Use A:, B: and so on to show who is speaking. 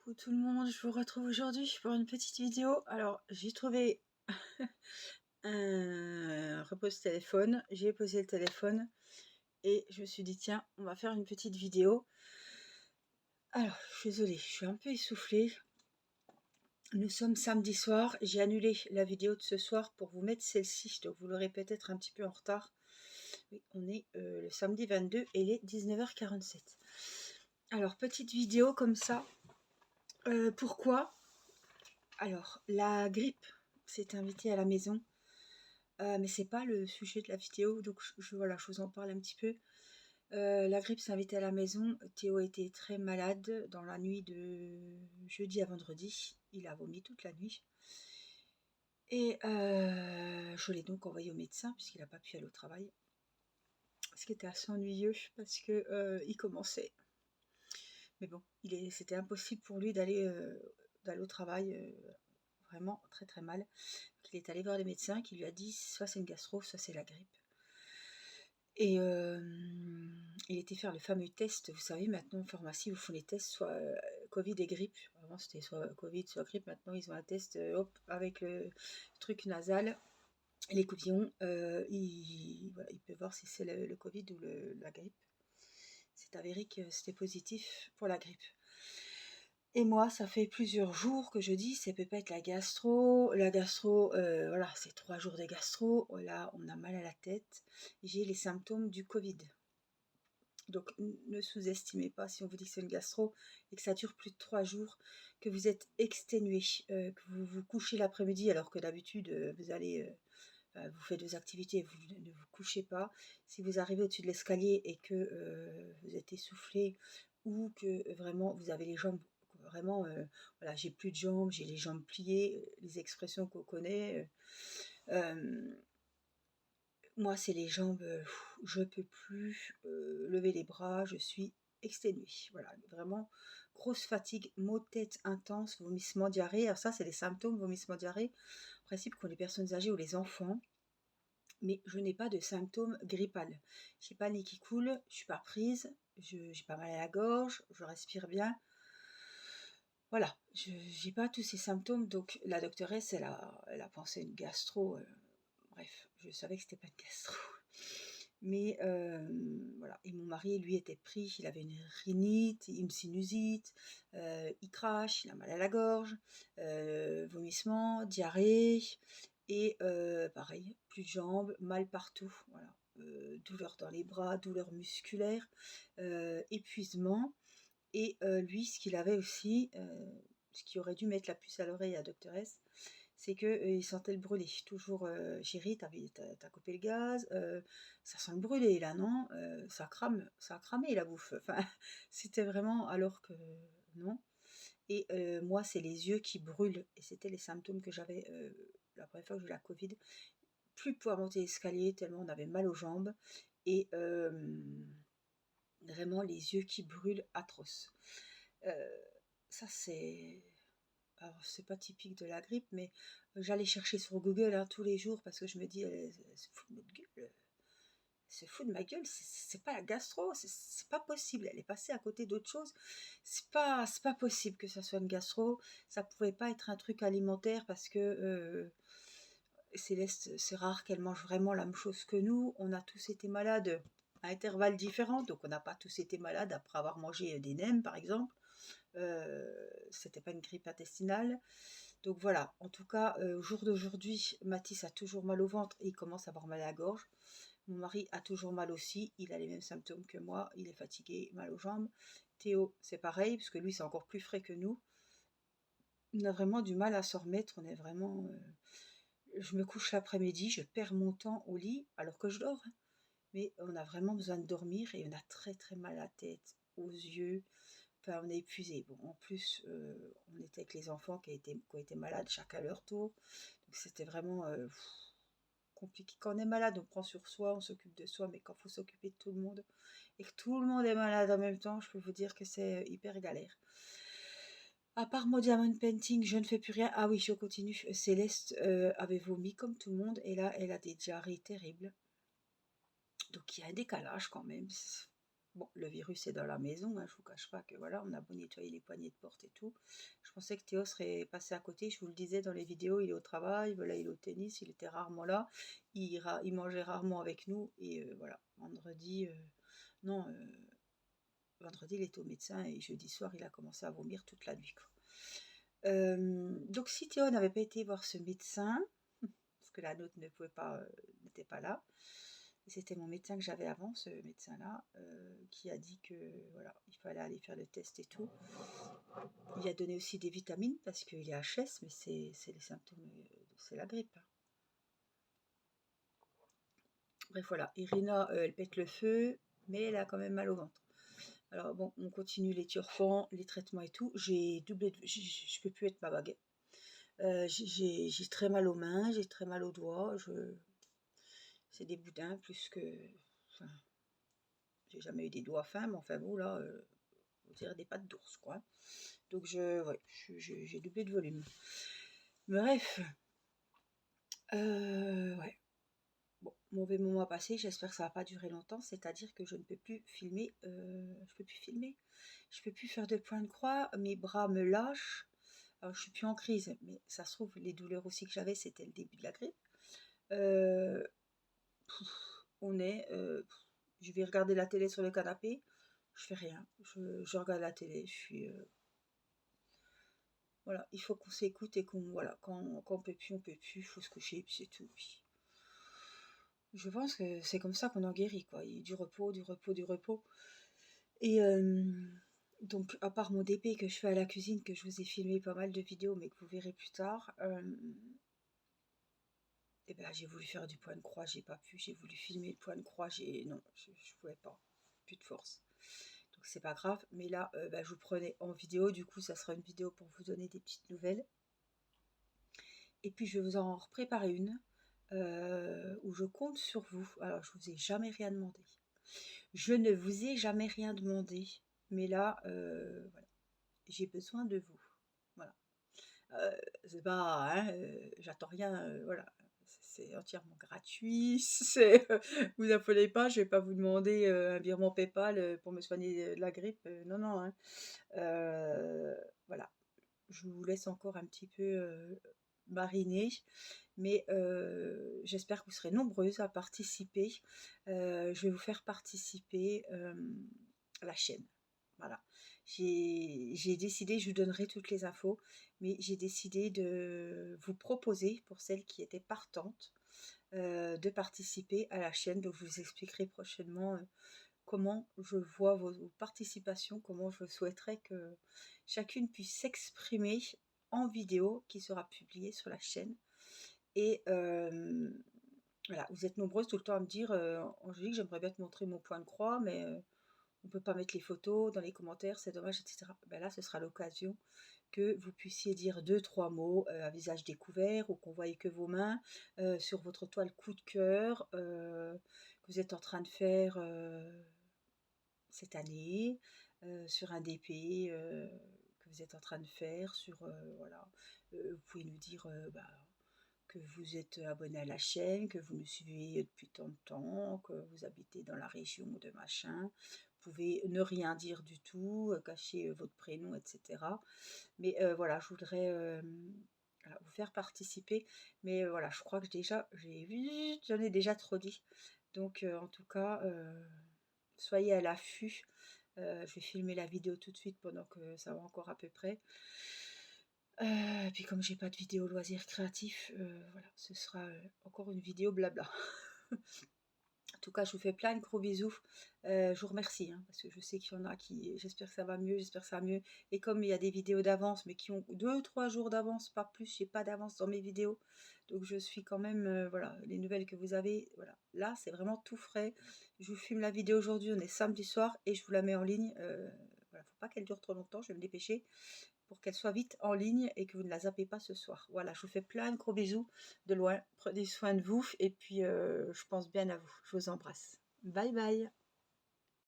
A: Coucou tout le monde, je vous retrouve aujourd'hui pour une petite vidéo. Alors, j'ai trouvé un repose-téléphone, j'ai posé le téléphone et je me suis dit tiens, on va faire une petite vidéo. Alors, je suis désolée, je suis un peu essoufflée. Nous sommes samedi soir, j'ai annulé la vidéo de ce soir pour vous mettre celle-ci, donc vous l'aurez peut-être un petit peu en retard. Oui, on est le samedi 22 et il est 19h47. Alors, petite vidéo comme ça. Pourquoi? Alors, la grippe s'est invitée à la maison, mais c'est pas le sujet de la vidéo, donc voilà, je vous en parle un petit peu. La grippe s'est invitée à la maison. Théo était très malade dans la nuit de jeudi à vendredi. Il a vomi toute la nuit. Et je l'ai donc envoyé au médecin puisqu'il n'a pas pu aller au travail. Ce qui était assez ennuyeux parce que il commençait. Mais bon, c'était impossible pour lui d'aller au travail. Vraiment très très mal. Donc, il est allé voir le médecin qui lui a dit soit c'est une gastro, soit c'est la grippe. Et il était faire le fameux test. Vous savez, maintenant en pharmacie, vous font les tests soit Covid et grippe. Avant c'était soit Covid, soit grippe. Maintenant ils ont un test hop, avec le truc nasal, l'écouvillon. Voilà, il peut voir si c'est le Covid ou la grippe. C'est avéré que c'était positif pour la grippe. Et moi, ça fait plusieurs jours que je dis, ça peut pas être la gastro. La gastro, voilà, c'est 3 jours de gastro. Là, on a mal à la tête. J'ai les symptômes du Covid. Donc, ne sous-estimez pas si on vous dit que c'est une gastro et que ça dure plus de 3 jours, que vous êtes exténué, que vous vous couchez l'après-midi alors que d'habitude, vous allez... vous faites vos activités, vous ne vous couchez pas. Si vous arrivez au-dessus de l'escalier et que vous êtes essoufflé ou que vraiment vous avez les jambes vraiment, voilà, j'ai plus de jambes, j'ai les jambes pliées, les expressions qu'on connaît. Moi, c'est les jambes, je peux plus lever les bras, je suis exténuée. Voilà, vraiment grosse fatigue, maux de tête intense, vomissement, diarrhée. Alors ça, c'est les symptômes, vomissement, diarrhée, en principe qu'ont les personnes âgées ou les enfants. Mais je n'ai pas de symptômes grippales. J'ai pas le nez qui coule, je suis pas prise, j'ai pas mal à la gorge, je respire bien. Voilà, je j'ai pas tous ces symptômes, donc la doctoresse, elle a pensé une gastro. Bref, je savais que c'était pas une gastro. Mais voilà, et mon mari, lui, était pris, il avait une rhinite, une sinusite, il crache, il a mal à la gorge, vomissement, diarrhée, et pareil, plus de jambes, mal partout, voilà. Douleur dans les bras, douleur musculaire, épuisement. Et lui, ce qu'il avait aussi, ce qui aurait dû mettre la puce à l'oreille à la doctoresse, c'est que il sentait le brûlé. Toujours, chérie, t'as coupé le gaz, ça sent le brûlé là, non? Ça crame, ça a cramé la bouffe. Enfin, c'était vraiment alors que non. Et moi, c'est les yeux qui brûlent. Et c'était les symptômes que j'avais la première fois que j'ai eu la Covid. Plus pouvoir monter l'escalier tellement on avait mal aux jambes. Et vraiment les yeux qui brûlent atroces. Ça c'est... Alors c'est pas typique de la grippe, mais j'allais chercher sur Google hein, tous les jours parce que je me dis, elle se fout de notre gueule. Elle se fout de ma gueule, c'est pas la gastro, c'est pas possible. Elle est passée à côté d'autre chose. C'est pas possible que ça soit une gastro. Ça pouvait pas être un truc alimentaire parce que Céleste, c'est rare qu'elle mange vraiment la même chose que nous. On a tous été malades à intervalles différents, donc on n'a pas tous été malades après avoir mangé des nems, par exemple. C'était pas une grippe intestinale. Donc voilà, en tout cas, au jour d'aujourd'hui, Mathis a toujours mal au ventre et il commence à avoir mal à la gorge. Mon mari a toujours mal aussi, il a les mêmes symptômes que moi, il est fatigué, mal aux jambes. Théo, c'est pareil, parce que lui, c'est encore plus frais que nous. On a vraiment du mal à s'en remettre, on est vraiment... je me couche l'après-midi, je perds mon temps au lit, alors que je dors. Hein. Mais on a vraiment besoin de dormir et on a très très mal à la tête, aux yeux. Enfin, on est épuisé. Bon, en plus, on était avec les enfants qui ont été malades chacun à leur tour. Donc c'était vraiment compliqué. Quand on est malade, on prend sur soi, on s'occupe de soi, mais quand il faut s'occuper de tout le monde et que tout le monde est malade en même temps, je peux vous dire que c'est hyper galère. À part mon diamond painting, je ne fais plus rien. Ah oui, je continue. Céleste avait vomi comme tout le monde et là, elle a des diarrhées terribles. Donc il y a un décalage quand même. bon, le virus est dans la maison, hein, je vous cache pas que voilà, on a beau nettoyer les poignées de porte et tout. Je pensais que Théo serait passé à côté, je vous le disais dans les vidéos, il est au travail, voilà, il est au tennis, il était rarement là, il mangeait rarement avec nous, et voilà, vendredi, non, vendredi il était au médecin, et jeudi soir il a commencé à vomir toute la nuit, quoi. Donc si Théo n'avait pas été voir ce médecin, parce que la nôtre ne pouvait pas, n'était pas là, et c'était mon médecin que j'avais avant, ce médecin-là, qui a dit que voilà, il fallait aller faire le test et tout. Il a donné aussi des vitamines parce qu'il est HS, mais c'est les symptômes, c'est la grippe, hein. Bref, voilà, Irina, elle pète le feu, mais elle a quand même mal au ventre. Alors bon, on continue les turfans, les traitements et tout. J'ai doublé, je peux plus être ma baguette. J'ai très mal aux mains, j'ai très mal aux doigts. C'est des boudins plus que. Enfin, j'ai jamais eu des doigts fins, mais enfin bon, là, on dirait des pattes d'ours, quoi. Donc ouais, j'ai doublé de volume. Bref, ouais. Bon, mauvais moment à passer, j'espère que ça va pas durer longtemps, c'est-à-dire que je ne peux plus filmer, je peux plus faire de point de croix, mes bras me lâchent. Alors je suis plus en crise, mais ça se trouve, les douleurs aussi que j'avais, c'était le début de la grippe. Euh, on est, je vais regarder la télé sur le canapé, je fais rien, je regarde la télé, je suis, voilà, il faut qu'on s'écoute et qu'on, voilà, quand on peut plus, il faut se coucher, puis c'est tout. Puis je pense que c'est comme ça qu'on en guérit, quoi. Il y a du repos, du repos, du repos. Et donc, à part mon DP que je fais à la cuisine, que je vous ai filmé pas mal de vidéos, mais que vous verrez plus tard, et ben, j'ai voulu faire du point de croix, j'ai pas pu. J'ai voulu filmer le point de croix, non, je pouvais pas, plus de force. Donc c'est pas grave, mais là, ben, je vous prenais en vidéo, du coup, ça sera une vidéo pour vous donner des petites nouvelles. Et puis je vais vous en préparer une où je compte sur vous. Alors je vous ai jamais rien demandé. Je ne vous ai jamais rien demandé, mais là, voilà, j'ai besoin de vous. Voilà. C'est pas, hein, j'attends rien, voilà. C'est entièrement gratuit. Vous appelez pas, je vais pas vous demander un virement PayPal pour me soigner de la grippe. Non, non, hein. Voilà. Je vous laisse encore un petit peu mariner, mais j'espère que vous serez nombreuses à participer. Je vais vous faire participer à la chaîne. Voilà. J'ai décidé, je vous donnerai toutes les infos, mais j'ai décidé de vous proposer, pour celles qui étaient partantes, de participer à la chaîne. Donc je vous expliquerai prochainement comment je vois vos participations, comment je souhaiterais que chacune puisse s'exprimer en vidéo qui sera publiée sur la chaîne. Et voilà, vous êtes nombreuses tout le temps à me dire Angélique, j'aimerais bien te montrer mon point de croix, mais on ne peut pas mettre les photos dans les commentaires, c'est dommage, etc. Ben là, ce sera l'occasion que vous puissiez dire 2-3 mots à visage découvert, ou qu'on voie que vos mains sur votre toile coup de cœur que vous êtes en train de faire cette année, sur un DP que vous êtes en train de faire, sur voilà. Vous pouvez nous dire bah, que vous êtes abonné à la chaîne, que vous nous suivez depuis tant de temps, que vous habitez dans la région de machin. Vous pouvez ne rien dire du tout, cacher votre prénom, etc. Mais voilà, je voudrais voilà, vous faire participer. Mais voilà, je crois que déjà, j'en ai déjà trop dit. Donc en tout cas, soyez à l'affût. Je vais filmer la vidéo tout de suite pendant que ça va encore à peu près. Puis comme j'ai pas de vidéo loisirs créatifs, voilà, ce sera encore une vidéo blabla. En tout cas, je vous fais plein de gros bisous. Je vous remercie, hein, parce que je sais qu'il y en a qui... J'espère que ça va mieux, j'espère que ça va mieux. Et comme il y a des vidéos d'avance, mais qui ont 2-3 jours d'avance, pas plus, j'ai pas d'avance dans mes vidéos. Donc je suis quand même... voilà, les nouvelles que vous avez, voilà. Là, c'est vraiment tout frais. Je vous filme la vidéo aujourd'hui, on est samedi soir, et je vous la mets en ligne. Voilà, faut pas qu'elle dure trop longtemps, je vais me dépêcher pour qu'elle soit vite en ligne et que vous ne la zappez pas ce soir. Voilà, je vous fais plein de gros bisous de loin. Prenez soin de vous et puis je pense bien à vous. Je vous embrasse. Bye bye.